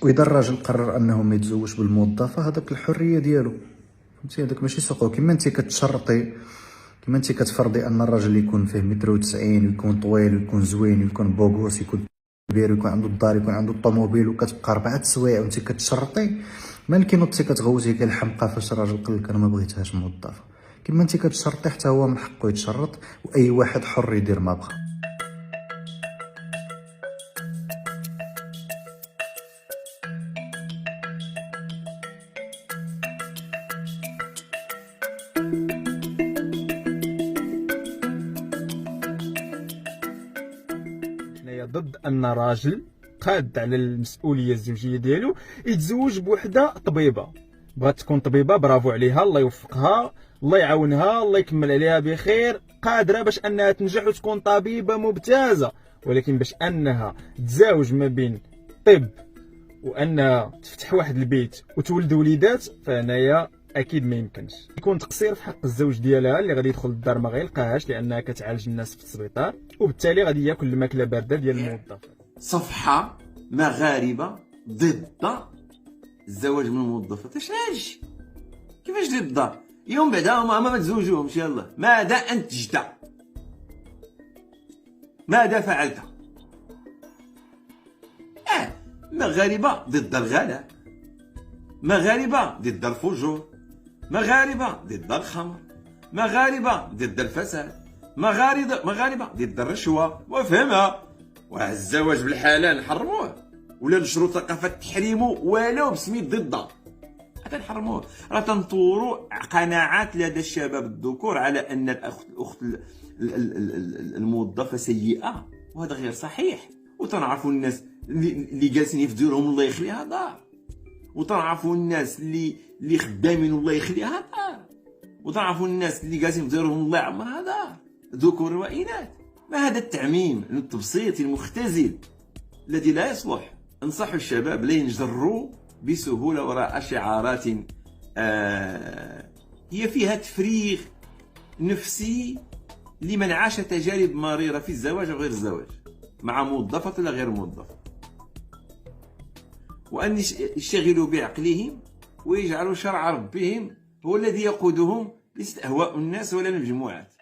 واذا الراجل قرر انه ما يتزوج بالموظفه، هذاك الحريه ديالو، فهمتي؟ هذاك ماشي سوق. كيما انت كتشرطي، كيما انت كتفرضي ان الراجل يكون فيه 190 ويكون طويل ويكون زوين ويكون بوغوس، يكون كبير ويكون عنده الدار، يكون عنده الطوموبيل، وكتبقى 4 سوايع وانت كتشرطي، مالك نوضتي كتغوتي كالحمقى فاش الراجل قال لك انا ما بغيتهاش موظفه. كيما انت كتشرطي حتى هو من حقه يتشرط، واي واحد حر يدير ما بغا. حنايا ضد ان راجل قاد على المسؤوليه الزوجيه ديالو يتزوج بوحده طبيبه. بغات تكون طبيبه، برافو عليها، الله يوفقها، الله يعاونها، الله يكمل عليها بخير، قادره باش انها تنجح وتكون طبيبه ممتازه. ولكن باش انها تزاوج ما بين طب وانها تفتح واحد البيت وتولد وليدات، فهنايا اكيد ما يمكنش. يكون تقصير في حق الزوج ديالها اللي غادي يدخل للدار ما غيلقاهاش لانها كتعالج الناس في السبيطار، وبالتالي غادي ياكل الماكله بارده ديال الموظف. صفحة مغاربة ضد الزواج من الموظفات. اش كيفاش ضد؟ يوم بعدا ما تزوجوهمش. يلا ماذا انتجت؟ ماذا فعلت؟ مغاربة ضد الغلاء، مغاربة ضد الفجور، مغاربة ضد الخمر، مغاربة ضد الفساد، مغاربة ضد الرشوة. وفهمها، والزواج بالحلال نحرموه ولا نشرو ثقافة تحريمه ولو بسميت ضده؟ هذا نحرموه. راه تنطوروا قناعات لدى الشباب الذكور على ان الاخت الموظفة سيئة، وهذا غير صحيح. وتنعرفوا الناس اللي جالسين في ديورهم الله يخليها دار، وتنعرفوا الناس اللي خدامين الله يخليها دار، وتعرفوا الناس اللي جالسين في ديورهم الله يعمرها دار، ذكور وإناث. ما هذا التعميم التبسيط المختزل الذي لا يصلح. انصح الشباب لا ينجروا بسهولة وراء شعارات هي فيها تفريغ نفسي لمن عاش تجارب مريرة في الزواج وغير الزواج، مع موظفة ولا غير موظفة، وأن يشتغلوا بعقلهم ويجعلوا شرع ربهم هو الذي يقودهم، ليست أهواء الناس ولا المجموعات.